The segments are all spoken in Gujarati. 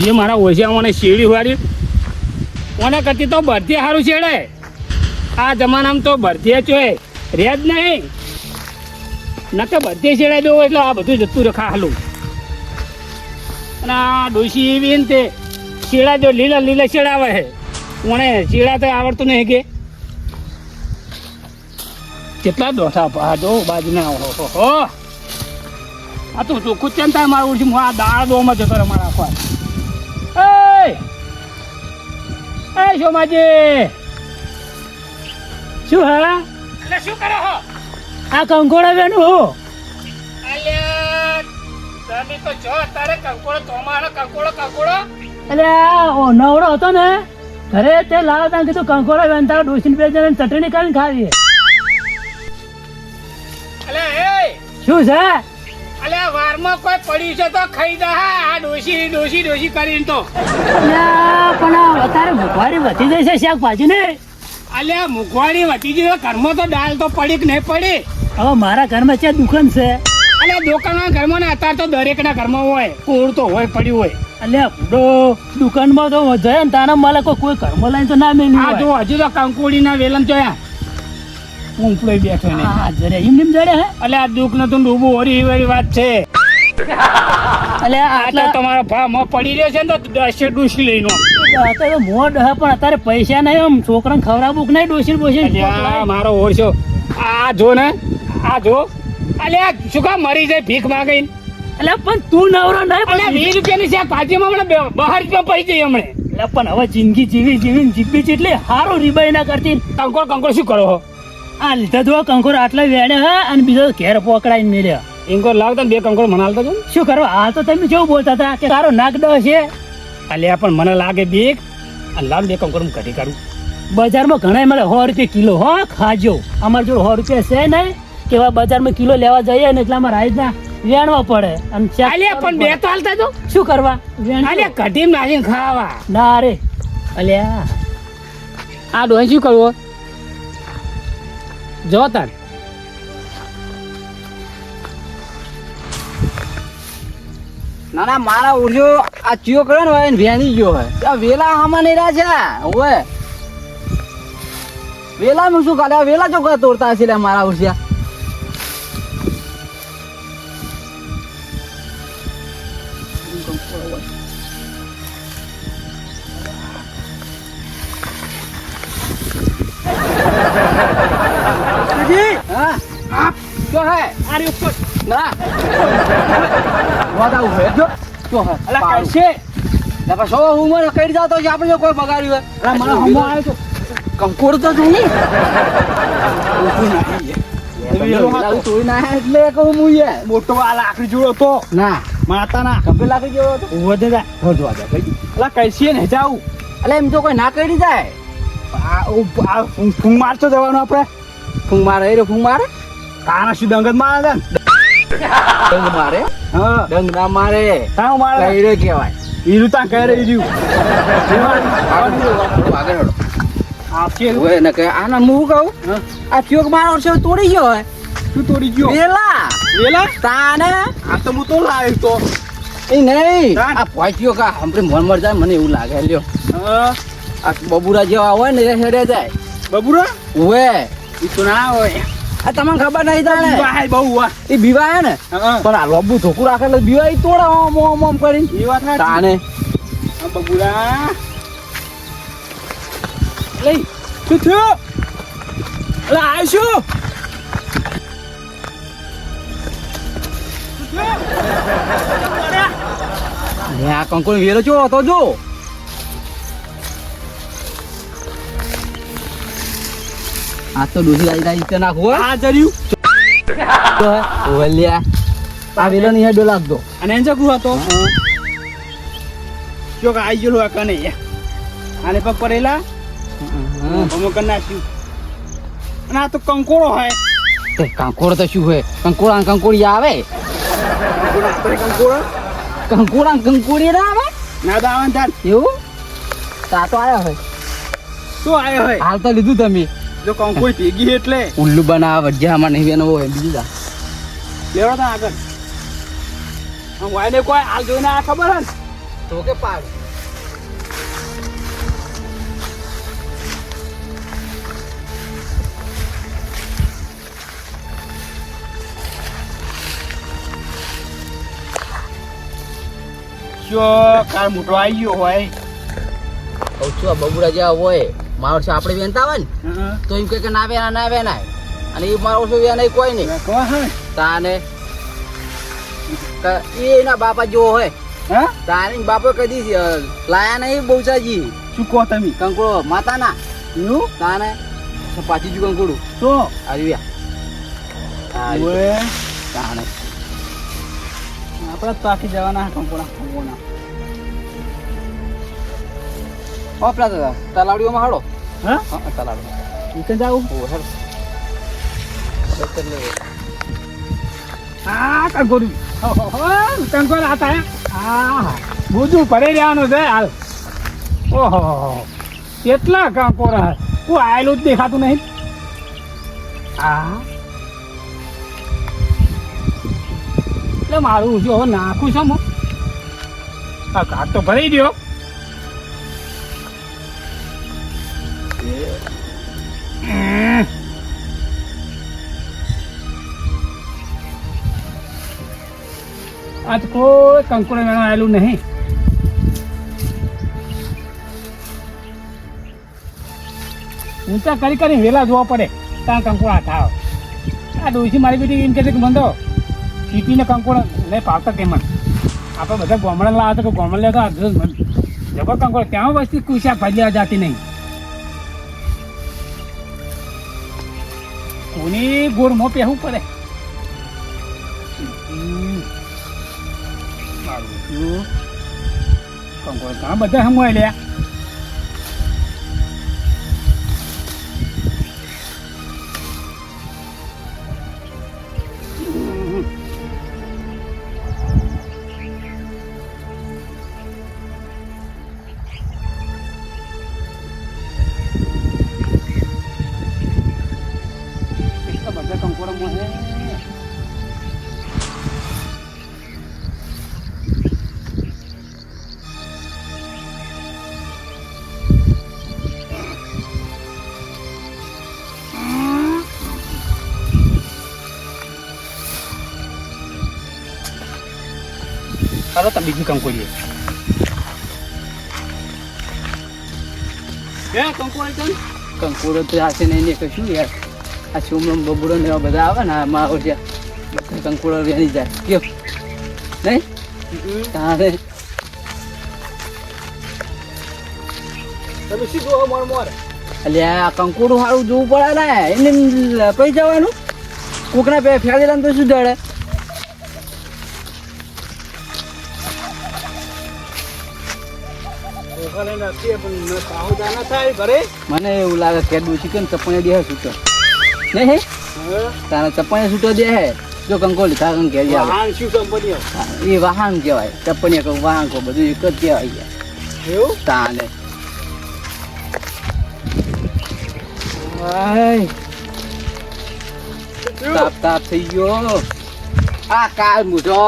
જે મારા ઓછા મને શેરડી વાળી મને કરતી તો ભરતી સારું છેડે. આ જમાનામાં તો ભરતી ચોય રે જ નહીં. નકે ભરતી છેડાઈ દો એટલે આ બધું જતું રખા હાલું. અને આ ડોશી એવી ને તે શેડા જો લીલા લીલા શેડાવે છે. મને શેડા તો આવડતું નહીં કે કેટલા દોઠા ભાજો બાજુના. ઓહો આ તું ચોખ્ખું જ કેમ થાય મારું ઉડથી હું આ દાળ દોમાં જતો રહે મારા આખા. એ સોમાજી શું હા એટલે શું કરો હો? આ કંકોડા બેનું હો. તમે તો જો તારે કંકોડો તોમાનો કંકોડો એટલે આ નવરો હતો ને ઘરે તે લાવતા કીધું કંકોડો વેન તારા ડોસીને બે જણ ચટણી કરીને ખાવીએ. અલે એ શું છે? અલે વારમાં કોઈ પડ્યું છે તો ખાઈ જા. આ ડોસી કરીને તો પણ આ વધારે મુખવારી વધી જાય છે શાકભાજી ને. અલ્યા મુખવાડી વધી ગઈ ઘરમાં તો દાળ તો પડી કે નહીં પડી. હવે મારા ઘરમાં છે દુકાન છે. અલ્યા દુકાનના ઘરમાં ને અત્યારે તો દરેકના ઘરમાં હોય કોળ તો હોય પડ્યું હોય. અલ્યા ફૂડો દુકાનમાં તો જાય ને તારા માલે કોઈ ઘરમાં લઈને તો ના મેલી. આ જો હજુ તો કંકોડીના વેલણ જોયા ઊંપડો બેઠો ને. હા જરે એમ જડે હે. અલ્યા આ દુઃખ નતું ડૂબું હોરી એવી વાત છે. અલ્યા આટલા તમારા ભાવમાં પડી રહ્યો છે ને તો દશે ડૂસી લઈને અત્યારે મોડ હે પણ અત્યારે પૈસા નહીં આમ છોકરાને ખવડાવવું કે નહીં ડોસી બોસી. મારો ઓરછો આ જો ને આ જો. અલ્યા શું કામ મરી જાય ભીખ માંગીને. એટલે પણ તું નવરો નહીં. અલ્યા 20 રૂપિયાની છે ભાજીમાં હમણાં 12 રૂપિયા પડી જાય હમણે. એટલે પણ હવે જિંદગી જીવી એટલે હારું રીબાઈ ના કરતી. કંકોર શું કરો હો? આ લીધા જો કંકોર આટલા વેડે હે અને બીજો ઘેર પકડાઈને મેલ્યા. કંકોર લાવતા ને 2 કંકોર મનાલતા છો. શું કરવા હાલ તો તમે કેવું બોલતા હતા કે તારો નાક ડ છે. અલ્યા પણ મને લાગે બીક. લાવ 2 કંકોર હું ઘટી કાઢું. બજારમાં ઘણા મળે 100 રૂપિયા કિલો. હો ખાજો અમારે જો 100 રૂપિયા છે નહીં કેવા બજારમાં કિલો લેવા જઈએ ને એટલે અમારે રાઈઝના વેણવા પડે. અને અલ્યા પણ 2 તો હાલતા છો. શું કરવા? અલ્યા કઢી નાખીને ખાવા. ના રે અલ્યા આ ડોહી શું કરવો જો તાર. ના મારા ઉડજો આ ચિયો કરે ને એને વેની ગયો હે. આ વેલા આમાં નહીં રહ્યા છે ઓએ વેલા નું શું કાલે વેલા જો તોડતા હશે મારા ઉડ્યા. હા આપ શું હે? આરે ઉપર ના વાદા ઉભે જો શું હે? અલા કઈશે ના પાછો હું મને કરી જાવ તો આપણે જો કોઈ બગાડ્યું હોય. અલા મને હમો આવ્યો તો કંકોડ તો જોઈ તોય ના એટલે કહું હું યે મોટો આ લાકડી જોડો તો ના માતાના ખભે લાગી ગયો હતો. વધે જા વધવા દે ભાઈ. અલા કઈશે ને જાવ. એટલે એમ તો કોઈ ના કરી જાય. આ ફૂંગ મારતો જવાનું આપણે. ફૂંગ મારે રે ફૂંગ મારે કાના શું દંગત મારે છે ડંગ મારે. હા ડંગ ના મારે તાવ મારે કઈ રે કહેવાય. ઈરું તા કહે રે ઈરું આગળ હડો આપશે ઓય ને કે આના હું કહું આ ચોક મારો છે તોડી ગયો હે. તું તોડી ગયો વેલા વેલા તાને આ તો હું તો લાવ્યો તો એ નહીં આ પહોંચ્યો કા હમણે મર જાય મને એવું લાગે લ્યો. આ બબુરા જેવા હોય ને હેડે જાય બબુરા ઓએ ઈ તો ના હોય. આ તમને ખબર નહીં તાણે ભાઈ બહુ આ એ બીવાય ને પણ આ લોબુ ધોકું રાખે એટલે બીવાય તોડે ઓમ ઓમ કરીને એ વાત ના તાને બબુરા લઈ શું થયું? અલે આ શું આ કંકોડ વેલો ચો હતો જો આ તો ડોસી લાઈ લાઈ નાખો આ જર્યું ઓલ્યા આ વેલો ની હેડો લાગ દો અને એન જગુ હતો જો કે આઈ ગયો કને આને પગ પડેલા હમો કર નાખ્યું. અને આ તો કંકોડો હોય. તે કંકોડ તો શું હોય? કંકોડી આવે. કંકોડી ના આવે ના દાવન તાર એવું તા તો આયા હોય. શું આયો હોય? હાલ તો લીધું તમે જો કંકોઈ ભેગી એટલે ઉલ્લુ બનાવ વજ્જામાં નહીં બેનો હોય બીજું જા લેવો તા આગળ. આમ વાયને કોઈ હાલ જોઈને આ ખબર હે તો કે પાડ જો કાર મોટો આવી ગયો હોય કહું છું આ બબુરા જેવા હોય માણસ આપણે વેનતા હોય ને તો એમ કે ના વેના ના વેનાય અને એ માણસો વેનાય કોઈ નહીં તાને એના બાપા જેવો હોય હા તારે બાપો કદી લાયા નહીં બહુચાજી શું કહો તમે કંકોડો માતાના એવું તાને પાછી જુ કંકોડું તો આવ્યા ઓએ તાને આપણે પાકી જવાના કંકોડા કંકોડા ઓપલા તો તલાવડીઓમાં હાડો હા હા તલાવડી નીકળ જાવ ઓ હેડ હા કંકોડું કંકોડ આતા હા બધું પડે રહેવાનું છે હાલ ઓહો કેટલા કંકોડા હું આયેલું જ દેખાતું નહીં હા એટલે મારું જો નાખું છે હું આ ઘાટ તો ભરાઈ ગયો આજ કોઈ કંકોડા મેળા આવેલું નહીં ઊંચા કરી કરી વેલા જોવા પડે ત્યાં કંકોડા થાવ આ ડોસી મારી બેટી એમ કહે છે કે બંધો સીટીને કંકોડા નહીં પાવતા કેમ આપણે બધા ગોમડા લાવે તો કે ગોમડા લેતો જબર કંકોડા ત્યાં વસ્તી કુશા ફરી જાતી નહીં કોની ગોળમાં પહેવું પડે કંકોડા ત્યાં બધા હમવાય લ્યા બધા કંકોડામાં હે હાલો તમે બીજું કંકોડીએ બે કંકોડી કંકોડો તો આ છે નહીં ને કશું યાર આ સોમરમ બબુડો ને એવા બધા આવે ને મારો જ્યાં બધા કંકોડો વેણી જાય કયો નહીં તારે તમે શું જોવો મોર મોર એટલે આ કંકોડું સારું જોવું પડે ને એને કઈ જવાનું કોકના પે ફેરેલા તો શું જડે મને એવું લાગે કે ડૂસી કે ચપ્પણે દે છૂટો નહીં હે તારા ચપ્પણે છૂટો દે હે જો કંકોડી તારા ઘેર આવે એ વાહન કહેવાય ચપ્પણીયા કહું વાહન કહું બધું એક જ કહેવાય એવું તાને તાપ તાપ થઈ ગયો આ કાળ મૂઢો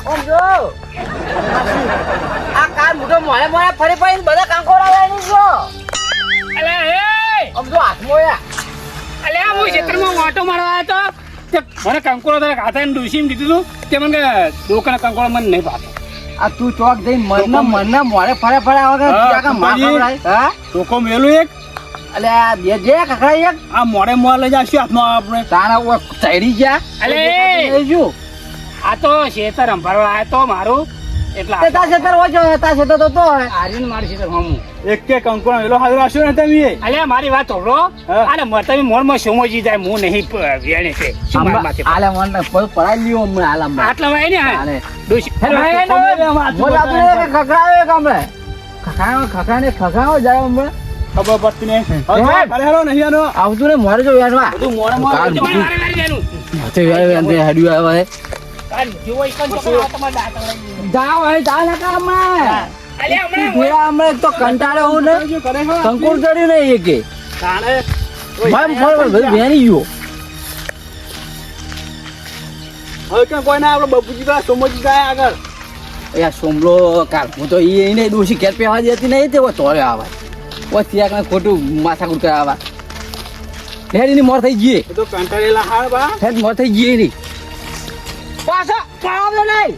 ઓમ જો આ કાળ મૂઢો મોડે મોડે ફરી ફરીને બધા કાંકોડા લઈને જો અલે હે આમ જો હાથમાં યા અલે આ હું ક્ષેત્રમાં વાટો મારવા આવ્યો તો મને કંકોડો તારે હાથાને ડૂસીને દીધું હતું તે મને કે દુકાને કંકોડો મને નહીં ભાવે આ તું ચોક જઈ મરના મોડે ફરે ફરે આવે હા ટોકો મેલું એક અલે આ જે કકડા એક આ મોડે મોડ લઈ જશું હાથમાં આપણે તારા ઓ ચડી ગયા અલે જો આ તો શેતર અંભારવા આવ્યો તો મારું એટલા તે તા સેતર ઓજો તા સેતર તો આર્યન મારી શેતર હમું એક કે કંકોડા વેલો હાજર આશો ને તમે અલે મારી વાત હોભળો આને તમે મોરમાં સોમોજી જાય હું નહીં વેણે છે શું મારા માથે આલે મન પડાઈ લ્યો હમણે આલામાં આટલા વાય ને આલે ડોશી બોલ આપણે ખકડાયો કામરે ખકડાયો જાય હમણે ખબર પડતી નહીં અરે હેલો નહીં આનો આવતું ને મોરે જો વેણવા બધું મોડે મોડે તે વેણ હેડ્યું આવે જાવ હે જા ના કામમાં હમણે તો કંટાળો હું ને કંકુર ચડ્યું નહીં એકે મામ ફળ બધું વેણી ગયો હવે ક્યાં કોઈ ના આપણે બબુજી ગયા સોમોજી ગયા આગળ યાર સોમલો કાલ હું તો એને દોષી ઘેર પહેવા દેતી નહીં તે તોરે આવે ઓ ત્યાં ખોટું માથાકૂટ કરાવવા હેડ એની મોર થઈ જઈએ તો કંટાળેલા હાર બા હેડ મોર થઈ જઈએ એની પાછા પાવલો નહીં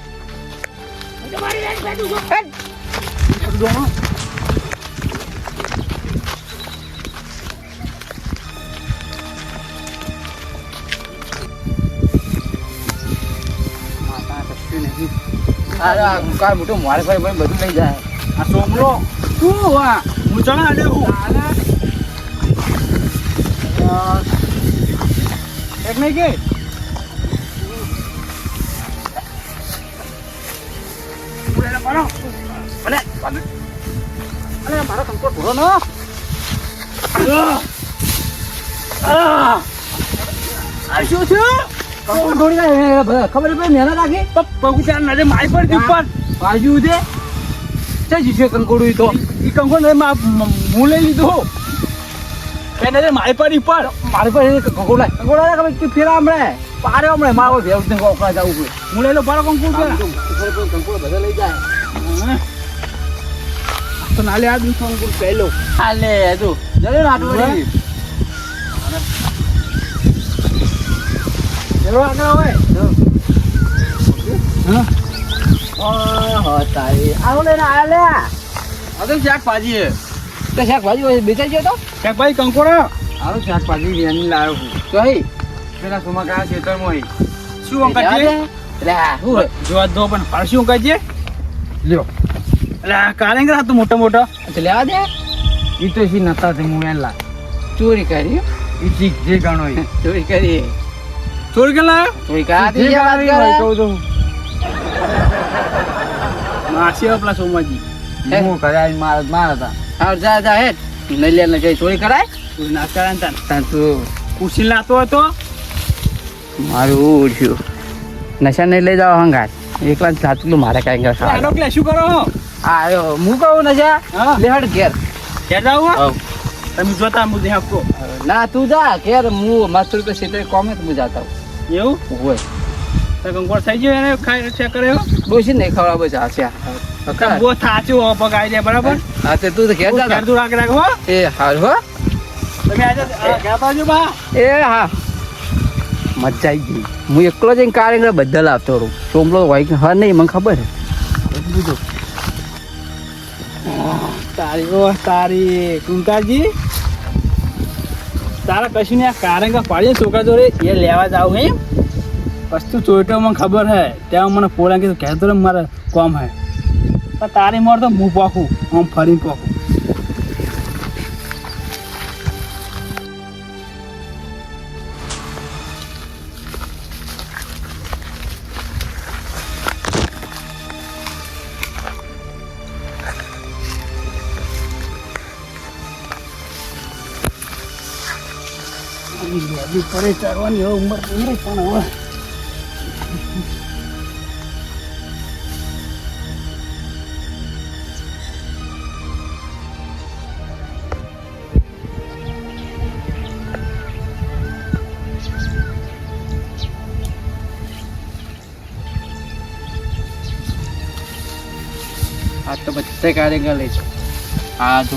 કાલ મોટો મારે ભાઈ બધું લઈ જાય આ સોમલો શું હા હું ચણા દે હું એક નહીં કે મારો કંકો ભૂરો નો શું છે કંકો દોડી જાય ખબર પડી મહેનત રાખી પગુ ચાર નજર મારી પર ઉપર બાજુ દે છે જીશે કંકોડું તો ઈ કંકો ને હું લઈ લીધો એને મારી પર ઉપર મારી પાસે કંકોડા ખબર કે ફેરા હમણાં પારે હમણાં મારો ભેવ ને ઓકળા જવું પડે હું લઈ લો બારો કંકુ કંકોડો બધા લઈ જાય તો નાલે આ દું કંકુ પહેલો હાલે જો જલે નાટું વળી ચલો આગળ હોય ઓહો તારી આવો લઈને આયા લે આ તો શાકભાજી તો શાકભાજી હોય બેચાઈ ગયો તો શાકભાજી કંકોડા આવું શાકભાજી વેની લાવ્યો હું તો હઈ પેલા સોમા કયા ખેતરમાં શું અંકલ છે એટલે શું જોવા દો પણ ફળ શું અંકલ છે લ્યો એટલે આ કારેંગર હતું મોટો મોટો તો લેવા દે ઈ તો સી નતા તે હું એલા ચોરી કરી ઈ ચીક જે ગણો ચોરી કરી ચોરી કે લાયો ચોરી કરી વાત કરે કહું તો માસી આપલા સોમાજી હું કરાય માર હતા હા જા જા હેડ નહીં લે ને જઈ ચોરી કરાય ચોરી ના કરાય ને તાન તું ખુશી લાતો હતો મારું ઉડ્યું નશા નહીં લઈ જાવ હંગાત એકલા જાતું મારે કાંઈ એનો ખાવા કે શું કરો આયો હું કહું નશા હા. લેહડ ઘેર ક્યાં જાવ હવ. તમે જોતા મુદ્દે આપકો ના તું જા ઘેર હું મસ્ત રૂપિયા ક્ષેત્રે કોમે તો હું જાતા એવું હોય તો કંકોડ થઈ ગયો એને ખાઈ ચેક કર્યો ડોસી નહીં ખવડાવો બસ હાસ્યા બહુ થાચું હો પગ આવી જાય બરાબર હા તે તું તો ઘેર જા ઘર દૂર રાખ રાખો એ હાર હો તમે આજે ગયા બાજુ બા એ હા મજા આવી ગઈ હું એકલો જઈને કારેંગડા બધા લાવતો રહું સોમલો હોય કે હા નહીં મને ખબર છે બધું તારી ઓ તારી કુંકાજી તારા કશું ને આ કારેંગા પાડીએ છોકરા જોડે એ લેવા જાવ એમ વસ્તુ ચોઈટો મને ખબર હે ત્યાં મને પોળા કીધું કહેતો ને મારે કોમ હે પણ તારી મોર તો હું પાકું આમ ફરીને પાકું પડે ચરવાની હવે ઉંમર નહીં પણ હવે આ તો બધા કારેંગા લઈ છે હા જો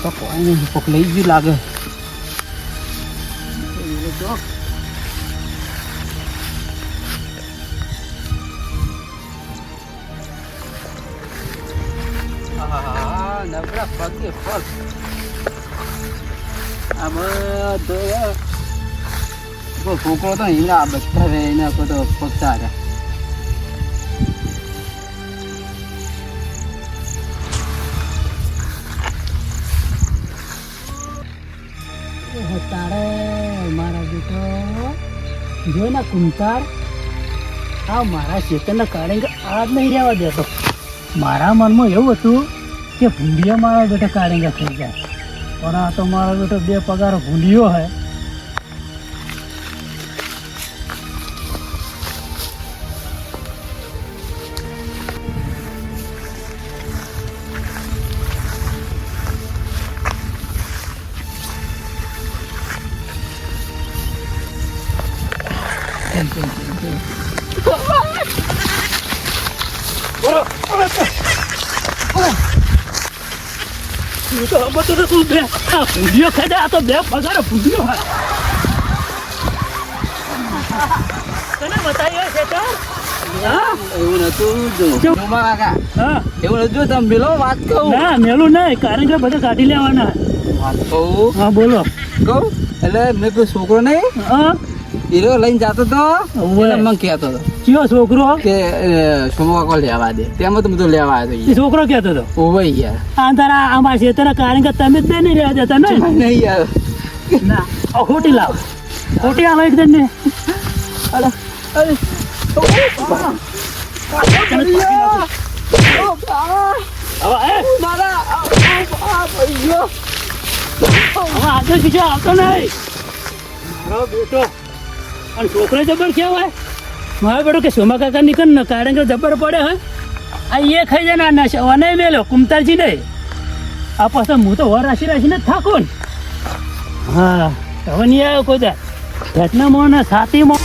તો કોઈ નહીં પક લઈ ગયું લાગે નવરા પગે પગ આ બધો છોકરો તો એના બધા એના બધો પગતા હતા તારે મારા બેટો જો ને કુંતાર આ મારા ચેતનના કારણે આજ નહીં રહેવા દેતો મારા મનમાં એવું હતું કે ભૂંડિયા મારા બેટા કારણે થઈ જાય પણ આ તો મારો બેટો બે પગાર ભૂંડિયો હે ભૂંડિયો ખાઈ જાય. આ તો બે પગાર ભૂંડિયો હોય. તને બતાવ્યો છે તો? હા? એવું નતું જો કાકા, હા. એવું નતું. તમે મેલો વાત કહું, ના મેલું નહીં, કારણ કે બધા કાઢી લેવાના. વાત કહું હા બોલો. કહું એટલે મેં કોઈ છોકરો નહીં હા હીરો લઈને જતો હતો ઓવે. એટલે મને કહેતો હતો કયો છોકરો? કે સોમો કાકો લેવા દે. તેમાં તો બધું લેવા આવ્યો એ છોકરો કહેતો હતો ઓવે યાર. આ તારા અમારા ખેતરના કારણ કે તમે જ નહીં રહેવા દેતા ને. નહીં યાર. ના આ ખોટી લાવ, ખોટી આલો એકદમ ને. અરે અરે હવે આગળ બીજો આવતો નહીં. બેટો અને છોકરો જબર કહેવાય. મારો બેટો કે સોમા કાકા નીકળ ને કારણ કે જબર પડે હે. આ એ ખાઈ જાય ને આ નશા નહીં મેલો કુમતારજી નહીં. આ પાછા હું તો વર રાશીને જ થાકો ને. હા હવે નહીં આવ્યો કોઈ ઘટનામાં ને છાતીમાં